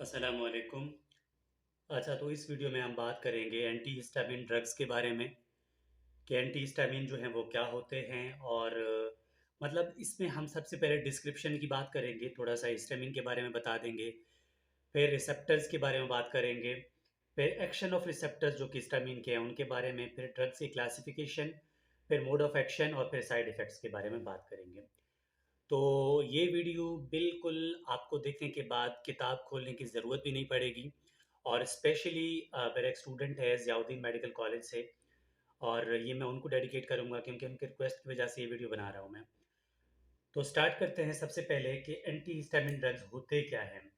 अस्सलाम वालेकुम। अच्छा, तो इस वीडियो में हम बात करेंगे एंटी हिस्टामिन ड्रग्स के बारे में कि एंटी हिस्टामिन जो हैं वो क्या होते हैं। और मतलब इसमें हम सबसे पहले डिस्क्रिप्शन की बात करेंगे, थोड़ा सा हिस्टामिन के बारे में बता देंगे। फिर रिसेप्टर्स के बारे में बात करेंगे। फिर एक्शन ऑफ रिसेप्टर्स जो कि हिस्टामिन के हैं उनके बारे में। फिर ड्रग्स की क्लासिफिकेशन। फिर मोड ऑफ एक्शन और फिर साइड इफ़ेक्ट्स के बारे में बात करेंगे। तो ये वीडियो बिल्कुल आपको देखने के बाद किताब खोलने की ज़रूरत भी नहीं पड़ेगी। और स्पेशली मेरा एक स्टूडेंट है ज़ियाउद्दीन मेडिकल कॉलेज से, और ये मैं उनको डेडिकेट करूँगा क्योंकि उनके रिक्वेस्ट की वजह से ये वीडियो बना रहा हूँ मैं। तो स्टार्ट करते हैं सबसे पहले कि एंटी हिस्टामिन ड्रग्स होते क्या हैं।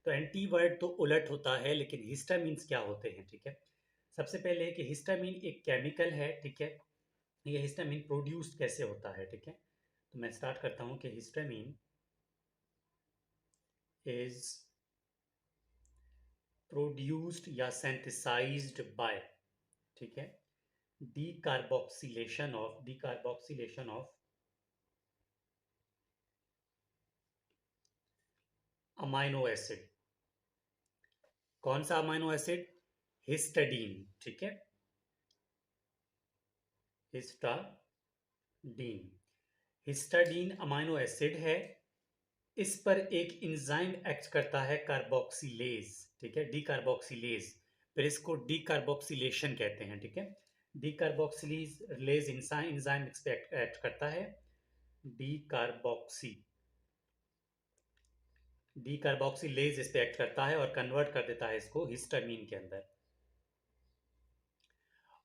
तो एंटी वर्ड तो उलट होता है, लेकिन हिस्टामिन्स क्या होते हैं, ठीक है। सबसे पहले कि हिस्टामिन एक केमिकल है, ठीक है। ये हिस्टामिन प्रोड्यूस कैसे होता है, ठीक है। तो मैं स्टार्ट करता हूँ कि हिस्टामिन इज प्रोड्यूस्ड या सेंथिसाइज्ड बाय, ठीक है, डीकार्बोक्सिलेशन ऑफ अमाइनो एसिड। कौन सा अमाइनो एसिड? हिस्टाडीन, ठीक है, हिस्टाडीन। हिस्टाडीन अमाइनो एसिड है। इस पर एक इंजाइम एक्ट करता है, कार्बोक्सिलेज, ठीक है, डीकार्बोक्सिलेज। फिर इसको डीकार्बोक्सिलेशन कहते हैं, ठीक है। डीकार्बोक्सिलेज इंजाइम इस पे एक्ट करता है। डीकार्बोक्सी डीकार्बोक्सिलेज इस पे एक्ट करता है और कन्वर्ट कर देता है इसको हिस्टामीन के अंदर।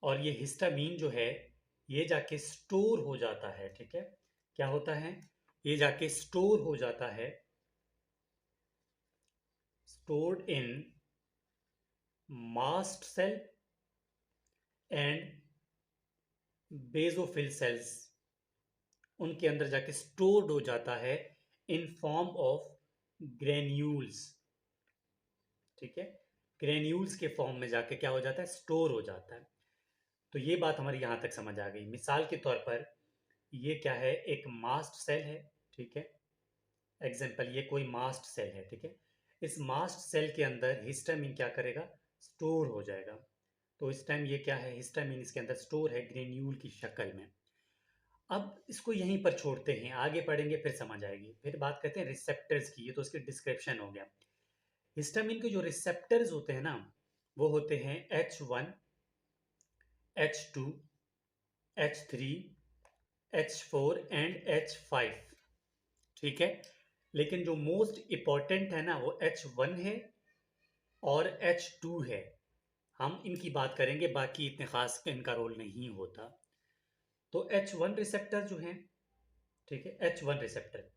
और ये हिस्टामीन जो है ये जाके स्टोर हो जाता है, ठीक है। क्या होता है? ये जाके स्टोर हो जाता है, stored in mast cell and basophil cells. उनके अंदर जाके स्टोर्ड हो जाता है इन फॉर्म ऑफ ग्रेन्यूल्स, ठीक है। ग्रेन्यूल्स के फॉर्म में जाके क्या हो जाता है? स्टोर हो जाता है। तो ये बात हमारी यहां तक समझ आ गई। मिसाल के तौर पर ये क्या है? एक मास्ट सेल है, ठीक है। एग्जाम्पल, ये कोई मास्ट सेल है, ठीक है। इस मास्ट सेल के अंदर हिस्टामिन क्या करेगा? स्टोर हो जाएगा। तो इस टाइम ये क्या है? हिस्टामिन इसके अंदर स्टोर है ग्रेन्यूल की शक्ल में। अब इसको यहीं पर छोड़ते हैं, आगे पढ़ेंगे फिर समझ आएगी। फिर बात करते हैं रिसेप्टर्स की। ये तो उसकी डिस्क्रिप्शन हो गया। हिस्टामिन के जो रिसेप्टर्स होते हैं ना, वो होते हैं H1, H2, H3, H4 and H5, ठीक है। लेकिन जो मोस्ट इंपॉर्टेंट है ना, वो H1 है और H2 है। हम इनकी बात करेंगे, बाकी इतने खास इनका रोल नहीं होता। तो H1 रिसेप्टर जो हैं, ठीक है, H1 रिसेप्टर,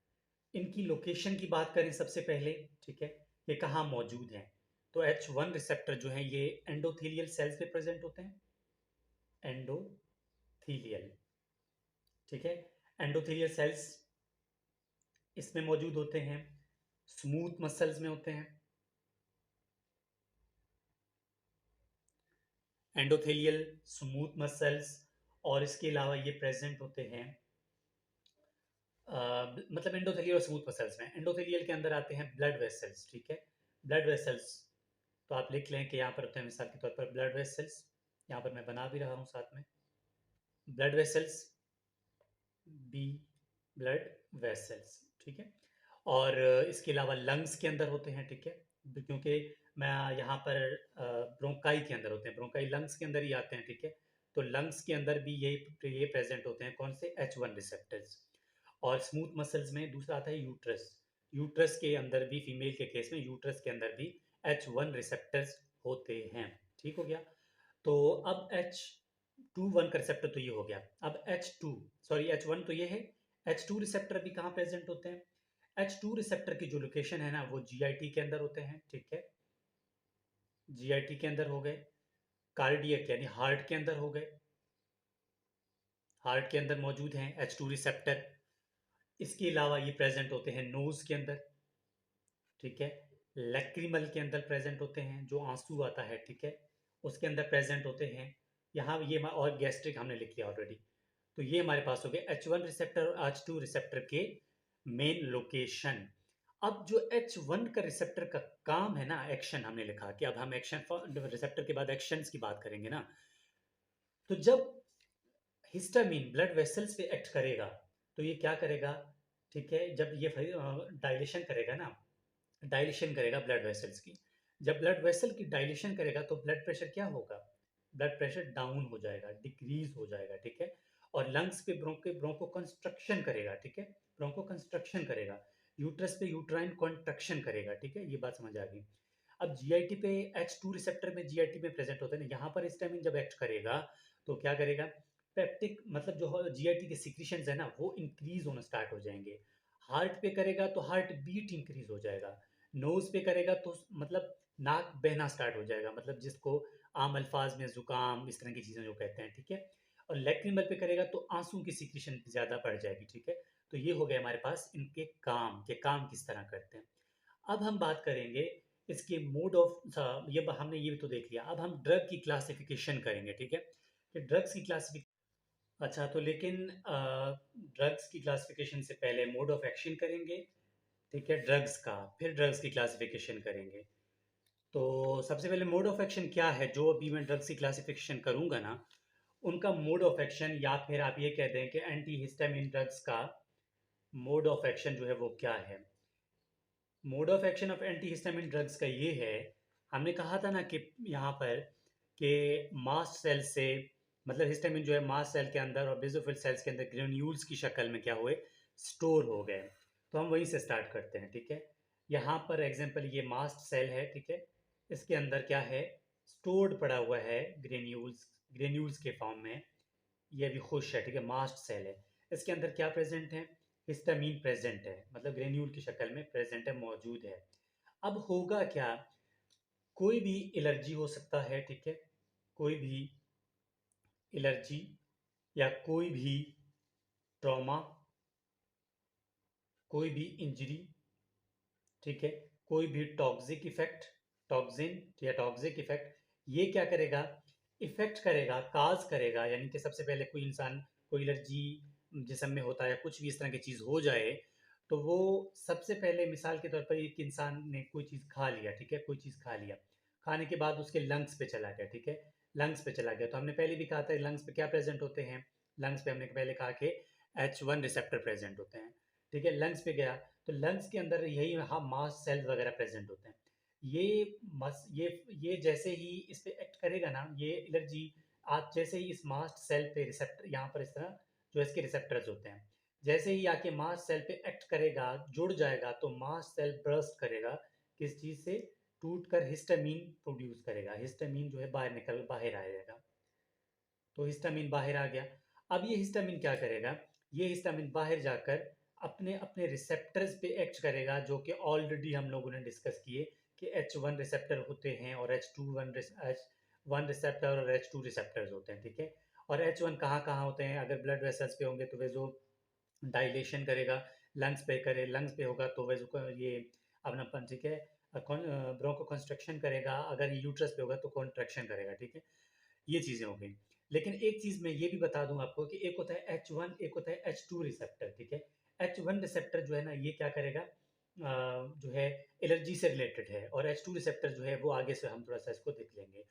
इनकी लोकेशन की बात करें सबसे पहले, ठीक है, ये कहाँ मौजूद हैं। तो H1 रिसेप्टर जो है ये एंडोथेलियल सेल्स पे प्रेजेंट होते हैं। एंडोथीलियल, ठीक है। एंडोथेलियल सेल्स इसमें मौजूद होते हैं। स्मूथ मसल्स में होते हैं। एंडोथेलियल, स्मूथ मसल्स, और इसके अलावा ये प्रेजेंट होते हैं मतलब एंडोथेलियल और स्मूथ मसल्स में। एंडोथेलियल के अंदर आते हैं ब्लड वेसल्स, ठीक है। ब्लड वेसल्स तो आप लिख लें कि यहाँ पर होते हैं, मिसाल के तौर पर ब्लड वेसल्स, यहाँ पर मैं बना भी रहा हूँ साथ में। Blood vessels, B, blood vessels, ठीक है। और इसके अलावा लंग्स के अंदर होते हैं, ठीक है, क्योंकि मैं यहाँ पर ब्रोंकाई के अंदर होते हैं, ब्रोंकाई लंग्स के अंदर ही आते हैं, ठीक है। तो लंग्स के अंदर भी ये प्रेजेंट होते हैं, कौन से? H1 receptors. और स्मूथ मसल्स में दूसरा आता है यूट्रस। यूट्रस के अंदर भी, फीमेल के केस में यूट्रस के अंदर भी H1 रिसेप्टर्स होते हैं, ठीक हो गया। तो अब H21 का रिसेप्टर तो ये हो गया। अब H1 तो ये है। H2 रिसेप्टर भी कहाँ प्रेजेंट होते हैं? H2 रिसेप्टर की जो लोकेशन है ना, वो GIT के अंदर होते हैं, ठीक है। GIT के अंदर हो गए। कार्डियक यानी हार्ट के अंदर हो गए, हार्ट के अंदर मौजूद हैं H2 रिसेप्टर। इसके अलावा ये प्रेजेंट होते हैं नोज के अंदर, ठीक है। लैक्रिमल के अंदर प्रेजेंट होते हैं, जो आंसू आता है, ठीक है, उसके अंदर प्रेजेंट होते हैं। यहाँ ये और गैस्ट्रिक हमने लिख लिया ऑलरेडी। तो ये हमारे पास हो गए H1 रिसेप्टर और H2 रिसेप्टर के मेन लोकेशन। अब जो H1 का रिसेप्टर का काम है ना, एक्शन हमने लिखा कि अब हम एक्शन रिसेप्टर के बाद एक्शंस की बात करेंगे ना। तो जब हिस्टामिन ब्लड वेसल्स पे एक्ट करेगा तो ये क्या करेगा, ठीक है, जब ये डायलेशन करेगा ना, डायलेशन करेगा ब्लड वेसल्स की। जब ब्लड वेसल की डायलेशन करेगा तो ब्लड प्रेशर क्या होगा, ब्लड प्रेशर डाउन हो जाएगा, डिक्रीज हो जाएगा, ठीक है। और लंग्स पे ब्रोंको कंस्ट्रक्शन करेगा, ठीक है, ब्रोंको कंस्ट्रक्शन करेगा। यूट्रस पे यूट्राइन कॉन्ट्रक्शन करेगा, ठीक है, ये बात समझ आ गई। अब जीआईटी पे H2 रिसेप्टर में जीआईटी में प्रेजेंट होता है ना, यहाँ पर हिस्टामिन जब एक्ट करेगा तो क्या करेगा, पेप्टिक मतलब जो जीआईटी के सिक्रीशंस है ना वो इंक्रीज होना स्टार्ट हो जाएंगे। हार्ट पे करेगा तो हार्ट बीट इंक्रीज हो जाएगा। नोज पे करेगा तो मतलब नाक बहना स्टार्ट हो जाएगा, मतलब जिसको आम अल्फाज में जुकाम इस तरह की चीजें जो कहते हैं, ठीक है। और लैक्रिमल पे करेगा तो आंसू की सिक्रीशन ज्यादा बढ़ जाएगी, ठीक है। तो ये हो गया हमारे पास इनके काम के, काम किस तरह करते हैं। अब हम बात करेंगे इसके मोड ऑफ, ये हमने ये भी तो देख लिया, अब हम ड्रग की क्लासिफिकेशन करेंगे, ठीक है, कि ड्रग्स की क्लासिफिकेशन। अच्छा, तो लेकिन ड्रग्स की क्लासिफिकेशन से पहले मोड ऑफ एक्शन करेंगे, ठीक है, ड्रग्स का, फिर ड्रग्स की क्लासिफिकेशन करेंगे। तो सबसे पहले मोड ऑफ एक्शन क्या है, जो अभी मैं ड्रग्स की क्लासिफिकेशन करूंगा ना, उनका मोड ऑफ एक्शन, या फिर आप ये कह दें कि एंटी हिस्टामिन ड्रग्स का मोड ऑफ एक्शन जो है वो क्या है। Mode of action of anti histamine drugs का ये है, हमने कहा था ना कि यहाँ पर कि मास्ट सेल से, मतलब हिस्टामिन जो है मास्ट सेल के अंदर और बेसोफिल सेल्स के अंदर ग्रेन्यूल्स की शक्ल में क्या हुए, स्टोर हो गए। तो हम वहीं से स्टार्ट करते हैं, ठीक है। यहाँ पर एग्जांपल ये मास्ट सेल है, ठीक है, इसके अंदर क्या है, स्टोर्ड पड़ा हुआ है ग्रेन्यूल्स, ग्रेन्यूल्स के फॉर्म में। ये अभी खुश है, ठीक है, मास्ट सेल है। इसके अंदर क्या प्रेजेंट है, हिस्टामीन प्रेजेंट है, मतलब ग्रेन्यूल की शक्ल में प्रेजेंट है, मौजूद है। अब होगा क्या, कोई भी एलर्जी हो सकता है, ठीक है, कोई भी एलर्जी या कोई भी ट्रॉमा, कोई भी इंजरी, ठीक है, कोई भी टॉक्सिक इफेक्ट, टॉक्सिन या टॉक्सिक इफेक्ट, ये क्या करेगा, इफेक्ट करेगा, काज करेगा, यानी कि सबसे पहले कोई इंसान, कोई एलर्जी जिसम में होता है या कुछ भी इस तरह की चीज़ हो जाए, तो वो सबसे पहले मिसाल के तौर पर एक इंसान ने कोई चीज़ खा लिया, ठीक है, कोई चीज़ खा लिया, खाने के बाद उसके लंग्स पे चला गया, ठीक है, लंग्स पे चला गया। तो हमने पहले भी कहा था लंग्स पे क्या प्रेजेंट होते हैं, लंग्स पे हमने पहले कहा कि H1 रिसेप्टर प्रेजेंट होते हैं, ठीक है, लंग्स पे गया तो लंग्स के अंदर यही मास सेल्स वगैरह प्रेजेंट होते हैं। ये ये जैसे ही इस पे एक्ट करेगा ना ये एलर्जी, आज जैसे ही इस मास्ट सेल पे रिसेप्टर यहाँ पर इस तरह जो इसके रिसेप्टर्स होते हैं, जैसे ही आके मास्ट सेल पे एक्ट करेगा, जुड़ जाएगा, तो मास्ट सेल बर्स्ट करेगा, किस चीज़ से, टूट कर हिस्टामीन प्रोड्यूस करेगा, हिस्टामीन जो है बाहर आएगा। तो हिस्टामिन बाहर आ गया। अब ये हिस्टामिन क्या करेगा, ये हिस्टामिन बाहर जाकर अपने अपने रिसेप्टर्स पे एक्ट करेगा, जो कि ऑलरेडी हम लोगों ने डिस्कस किए कि H1 रिसेप्टर होते हैं और H1 रिसेप्टर और H2 रिसेप्टर्स होते हैं, ठीक है। और H1 कहाँ कहाँ होते हैं, अगर ब्लड वेसल्स पे होंगे तो वे जो डायलेशन करेगा, लंग्स पे करे, लंग्स पे होगा तो वे जो ये अपनापन, ठीक है, ब्रोंको कंस्ट्रक्शन करेगा, अगर यूट्रस पे होगा तो कॉन्ट्रैक्शन करेगा, ठीक है। ये चीज़ें हो गई। लेकिन एक चीज़ मैं ये भी बता दूँ आपको कि एक होता है H1, एक होता है H2 रिसेप्टर, ठीक है। H1 रिसेप्टर जो है ना ये क्या करेगा, जो है एलर्जी से रिलेटेड है, और H2 रिसेप्टर जो है वो आगे से हम थोड़ा-सा इसको देख लेंगे।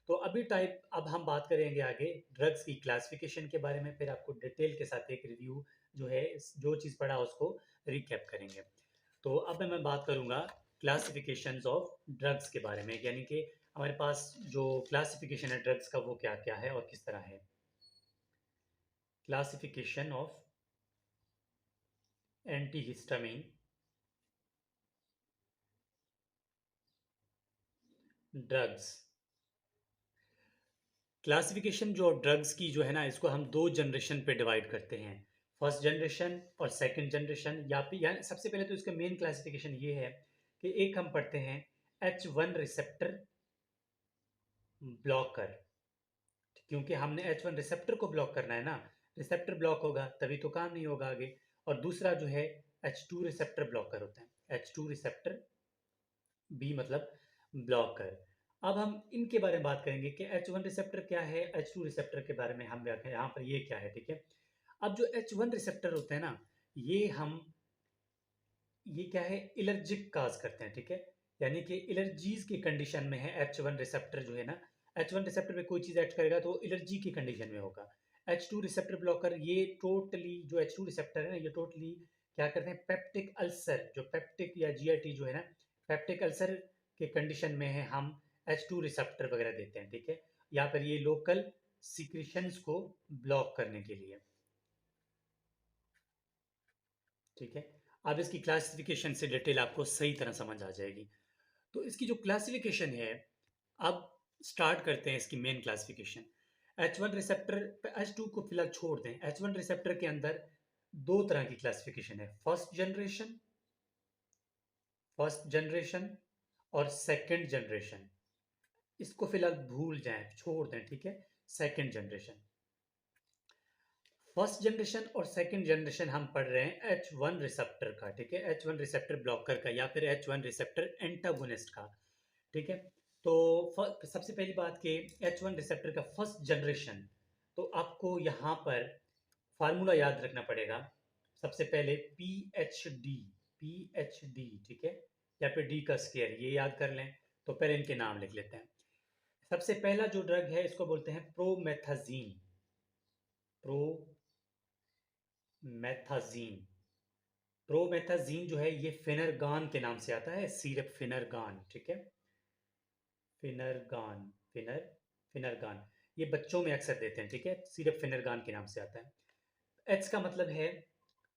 तो अभी टाइप अब हम बात करेंगे आगे ड्रग्स की क्लासिफिकेशन के बारे में, फिर आपको डिटेल के साथ एक रिव्यू जो है जो चीज़ पढ़ा उसको रिकैप करेंगे। तो अब मैं बात करूँगा क्लासिफिकेशंस ऑफ ड्रग्स के बारे में, यानी कि हमारे पास जो क्लासिफिकेशन है ड्रग्स का वो क्या क्या है और किस तरह है। Classification of antihistamine drugs. Classification जो ड्रग्स की जो है ना, इसको हम दो जनरेशन पे डिवाइड करते हैं, फर्स्ट जनरेशन और सेकंड जनरेशन। या फिर यानी सबसे पहले तो इसका मेन क्लासिफिकेशन ये है कि एक हम पढ़ते हैं H1 रिसेप्टर ब्लॉकर, क्योंकि हमने H1 रिसेप्टर को ब्लॉक करना है ना, रिसेप्टर ब्लॉक होगा तभी तो काम नहीं होगा आगे। और दूसरा जो है H2 रिसेप्टर ब्लॉकर होता है, H2 रिसेप्टर बी मतलब ब्लॉकर। अब हम इनके बारे में बात करेंगे कि H1 रिसेप्टर क्या है, H2 रिसेप्टर के बारे में हम यहाँ पर ये क्या है, ठीक है। अब जो H1 रिसेप्टर होते हैं ना, ये हम ये क्या है, एलर्जिक काज करते हैं, ठीक है। यानी कि एलर्जीज की कंडीशन में है H1 रिसेप्टर जो है ना, H1 रिसेप्टर पे कोई चीज़ एक्ट करेगा तो एलर्जी की कंडीशन में होगा। H2 रिसेप्टर ब्लॉकर, ये टोटली जो H2 रिसेप्टर है ना, ये टोटली क्या करते हैं, पेप्टिक अल्सर, जो पेप्टिक या जीआईटी जो है ना, पेप्टिक अल्सर के कंडीशन में है हम H2 रिसेप्टर वगैरह देते हैं, ठीक है। या फिर ये लोकल सिक्रीशंस को ब्लॉक करने के लिए, ठीक है। अब इसकी क्लासिफिकेशन से डिटेल आपको सही तरह समझ आ जाएगी। तो इसकी जो क्लासिफिकेशन है, अब स्टार्ट करते हैं इसकी main classification. H1 receptor, H2 को फिलहाल छोड़ दें। H1 रिसेप्टर के अंदर दो तरह की क्लासिफिकेशन है, फर्स्ट जनरेशन और सेकंड जनरेशन। इसको फिलहाल भूल जाएं, छोड़ दें, ठीक है। सेकंड जनरेशन, फर्स्ट जनरेशन और सेकंड जनरेशन हम पढ़ रहे हैं H1 रिसेप्टर का, ठीक है, H1 रिसेप्टर ब्लॉकर का या फिर H1 रिसेप्टर एंटागोनिस्ट का, ठीक है। तो सबसे पहली बात कि H1 रिसेप्टर का फर्स्ट जनरेशन, तो आपको यहाँ पर फार्मूला याद रखना पड़ेगा। सबसे पहले पी एच डी, ठीक है, या फिर डी का स्क्वायर, ये याद कर लें। तो पहले इनके नाम लिख लेते हैं। सबसे पहला जो ड्रग है इसको बोलते हैं प्रोमेथाजीन, प्रोमेथाजीन। प्रोमेथाजीन जो है ये फिनरगान के नाम से आता है, सीरप फिनरगान, ठीक है। फिनरगान, फिनरगान, ये बच्चों में अक्सर देते हैं, ठीक है, सिर्फ फिनरगान के नाम से आता है। एच का मतलब है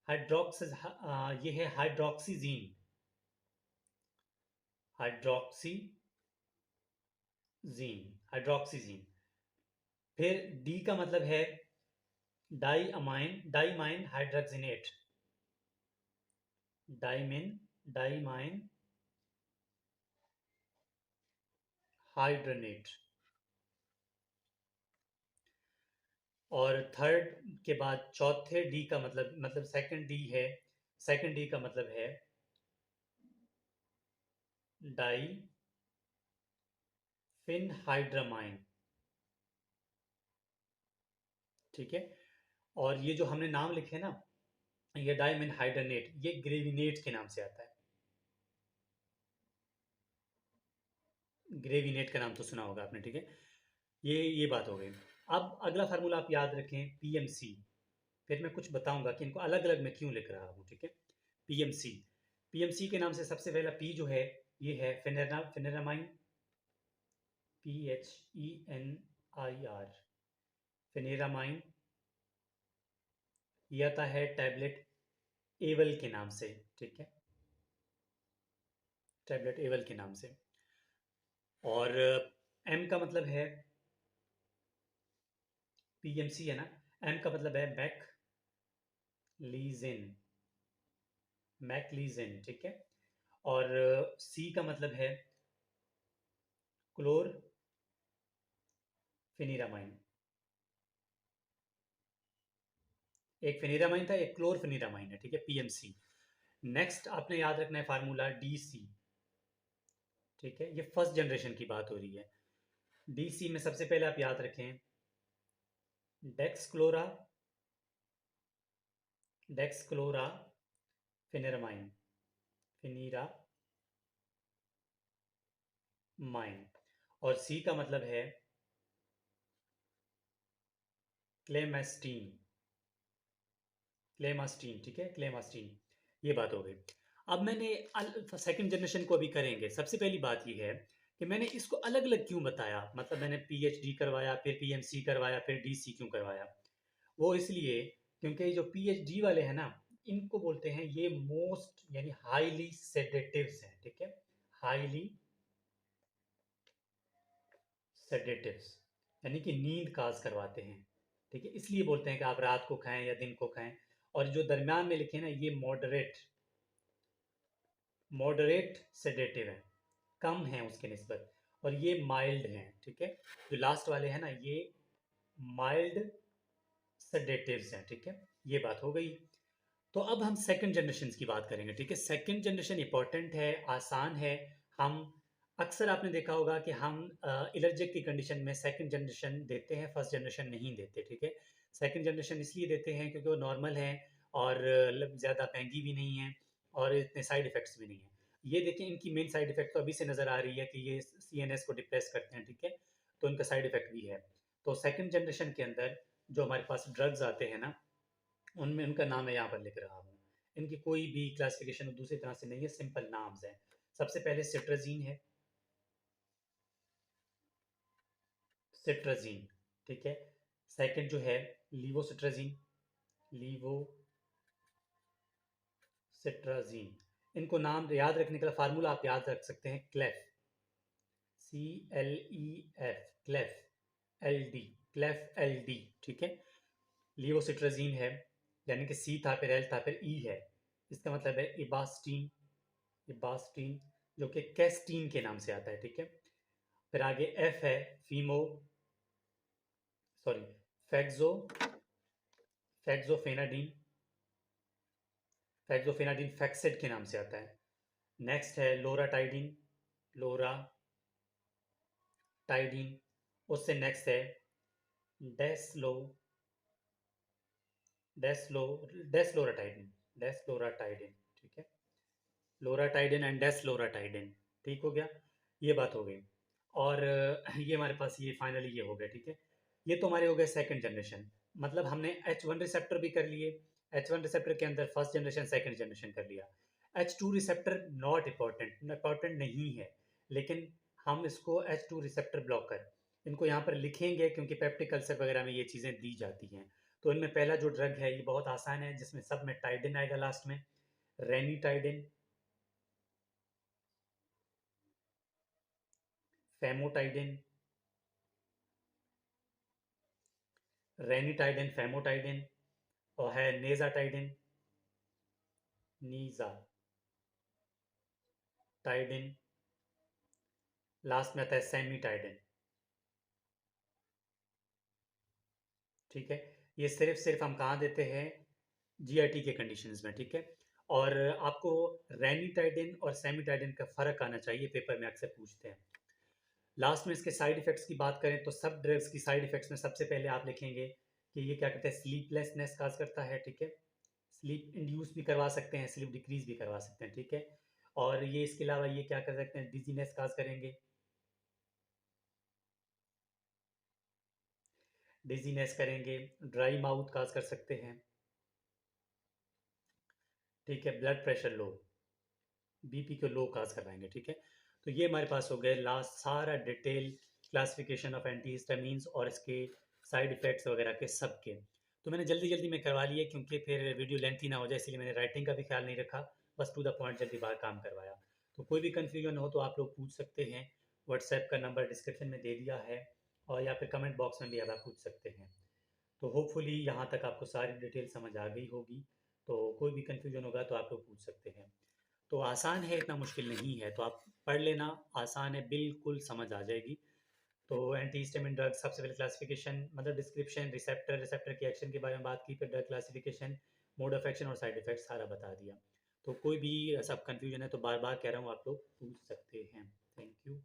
हाइड्रोक्स, ये है हाइड्रोक्सीजीन, हाइड्रोक्सीजीन, हाइड्रोक्सीजीन। फिर डी का मतलब है डाइमाइन हाइड्रोक्सिनेट, डाइमाइन हाइड्रोनेट। और थर्ड के बाद चौथे डी का मतलब सेकंड डी है, सेकंड डी का मतलब है डाई फिनहाइड्रामाइन, ठीक है। और ये जो हमने नाम लिखे ना, ये डाइमिन हाइड्रोनेट, ये ग्रेविनेट के नाम से आता है। ग्रेविनेट का नाम तो सुना होगा आपने, ठीक है। ये बात हो गई। अब अगला फार्मूला आप याद रखें, पीएमसी। फिर मैं कुछ बताऊंगा कि इनको अलग अलग मैं क्यों लिख रहा हूँ, ठीक है। पीएमसी, पीएमसी के नाम से सबसे पहला पी जो है, ये है फिनेरामाइन, PHENIR, फिनेरामाइन। ये आता है टैबलेट एवल के नाम से, ठीक है, टैबलेट एवल के नाम से। और एम का मतलब है, पीएमसी है ना, एम का मतलब है मैकलीजेन, मैकलीजेन, ठीक है। और सी का मतलब है क्लोरफेनिरामाइन, एक फेनिरामाइन था, एक क्लोरफेनिरामाइन है, ठीक है, पीएमसी। नेक्स्ट आपने याद रखना है फार्मूला डीसी, ठीक है, ये फर्स्ट जनरेशन की बात हो रही है। डीसी में सबसे पहले आप याद रखें डेक्सक्लोरा, डेक्सक्लोरा फेनिरामाइन, फेनिरामाइन। और सी का मतलब है क्लेमेस्टीन, क्लेमास्टीन, ठीक है, क्लेमास्टीन। ये बात हो गई। अब मैंने सेकंड जनरेशन को अभी करेंगे। सबसे पहली बात ये है कि मैंने इसको अलग अलग क्यों बताया, मतलब मैंने पीएचडी करवाया, फिर पीएमसी करवाया, फिर डीसी क्यों करवाया। वो इसलिए क्योंकि जो पीएचडी वाले हैं ना, इनको बोलते हैं ये मोस्ट यानी हाईली सेडेटिव्स हैं, ठीक है, हाईली सेडेटिव्स, यानी कि नींद काज करवाते हैं, ठीक है, इसलिए बोलते हैं कि आप रात को खाएं या दिन को खाएं। और जो दरमियान में लिखे ना, ये मॉडरेट, मॉडरेट सेडेटिव है, कम है उसके निस्बत। और ये माइल्ड हैं, ठीक है, जो लास्ट वाले हैं ना, ये माइल्ड सेडेटिव्स हैं, ठीक है। ये बात हो गई। तो अब हम सेकंड जनरेशन की बात करेंगे, ठीक है। सेकंड जनरेशन इंपॉर्टेंट है, आसान है। हम अक्सर आपने देखा होगा कि हम एलर्जिक की कंडीशन में सेकंड जनरेशन देते हैं, फर्स्ट जनरेशन नहीं देते, ठीक है। सेकंड जनरेशन इसलिए देते हैं क्योंकि वो नॉर्मल है और ज़्यादा महंगी भी नहीं है और इतने साइड इफेक्ट्स भी नहीं है। ये देखिए इनकी मेन साइड इफेक्ट तो अभी से नज़र आ रही है कि ये CNS को डिप्रेस करते हैं, ठीक है, तो इनका साइड इफेक्ट भी है। तो सेकंड जनरेशन के अंदर जो हमारे पास ड्रग्स आते हैं ना, उनमें उनका नाम मैं यहाँ पर लिख रहा हूँ। इनकी कोई भी क्लासिफिकेशन दूसरी तरह से नहीं है, सिंपल नाम्स हैं। सबसे पहले सिट्राजीन है, सिट्राजीन, ठीक है। सेकंड जो है लीवोसिट्राजीन, लीवोसिट्राजीन। इनको नाम याद रखने का फार्मूला आप याद रख सकते हैं, क्लेफ, CLEF, क्लेफ, ठीक है। लियोसिट्राजीन है, यानी कि सी था फिर एल था फिर ई है, इसका मतलब है इबास्टीन, इबास्टीन, जो कि कैस्टीन के नाम से आता है, ठीक है। फिर आगे एफ है, फीमो, सॉरी, फैक्सो, फैक्सोफेनाडीन, फैक्सोफेनाडीन फैक्सेड के नाम से आता है। नेक्स्ट है लोराटाइडिन, लोराटाइडिन। उससे नेक्स्ट है डेस्लो, डेस्लो, डेस्लोराटाइडिन, डेस्लोराटाइडिन, ठीक है। लोराटाइडिन एंड डेस्लोराटाइडिन, ठीक हो गया, ये बात हो गई। और ये हमारे पास ये फाइनली ये हो गया, ठीक है। ये तो हमारे हो गए सेकंड जनरेशन, मतलब हमने H1 रिसेप्टर भी कर लिए, H1 रिसेप्टर के अंदर फर्स्ट जनरेशन सेकंड जनरेशन कर लिया। H2 receptor not important, important नहीं है, लेकिन हम इसको H2 रिसेप्टर ब्लॉकर इनको यहाँ पर लिखेंगे क्योंकि पेप्टिक अल्सर वगैरह में ये चीज़ें दी जाती हैं। तो इनमें पहला जो ड्रग है ये बहुत आसान है, जिसमें सब में टाइडिन आएगा लास्ट में, रेनिटाइडिन, फेमोटाइडिन, रेनिटाइडिन, फेमोटाइडिन, और है नेजाटाइडिन, नीजाटाइडिन, लास्ट में आता है सेमीटाइडिन, ठीक है। ये सिर्फ हम कहाँ देते हैं, GIT के कंडीशंस में, ठीक है। और आपको रेनिटाइडिन और सेमीटाइडिन का फर्क आना चाहिए, पेपर में अक्सर पूछते हैं। लास्ट में इसके साइड इफेक्ट्स की बात करें तो सब ड्रग्स की साइड इफेक्ट्स में सबसे पहले आप लिखेंगे कि ये क्या कहते हैं, स्लीपलेसनेस काज करता है, ठीक है। स्लीप इंड्यूस भी करवा सकते हैं, स्लीप डिक्रीज भी करवा सकते हैं, ठीक है। और ये इसके अलावा ये क्या कर सकते हैं, डिजीनेस काज करेंगे, डिजीनेस करेंगे, ड्राई माउथ काज कर सकते हैं, ठीक है। ब्लड प्रेशर लो, BP को लो काज करवाएंगे, ठीक है। तो ये हमारे पास हो गए लास्ट सारा डिटेल क्लासिफिकेशन ऑफ एंटीहिस्टामीन्स और इसके साइड इफेक्ट्स वगैरह के सब के। तो मैंने जल्दी जल्दी में करवा लिए क्योंकि फिर वीडियो लेंथी ना हो जाए, इसलिए मैंने राइटिंग का भी ख्याल नहीं रखा, बस टू द पॉइंट जल्दी बाहर काम करवाया। तो कोई भी कन्फ्यूजन हो तो आप लोग पूछ सकते हैं, व्हाट्सएप का नंबर डिस्क्रिप्शन में दे दिया है, और या फिर कमेंट बॉक्स में भी आप पूछ सकते हैं। तो होपफुली यहाँ तक आपको सारी डिटेल समझ आ गई होगी। तो कोई भी कन्फ्यूजन होगा तो आप लोग पूछ सकते हैं। तो आसान है, इतना मुश्किल नहीं है, तो आप पढ़ लेना, आसान है, बिल्कुल समझ आ जाएगी। तो एंटी हिस्टामिन ड्रग सबसे पहले क्लासिफिकेशन, मतलब डिस्क्रिप्शन, रिसेप्टर, रिसेप्टर के एक्शन के बारे में बात की, फिर drug classification, mode of action और साइड इफेक्ट सारा बता दिया। तो कोई भी सब कन्फ्यूजन है तो बार बार कह रहा हूँ, आप लोग पूछ सकते हैं। Thank you.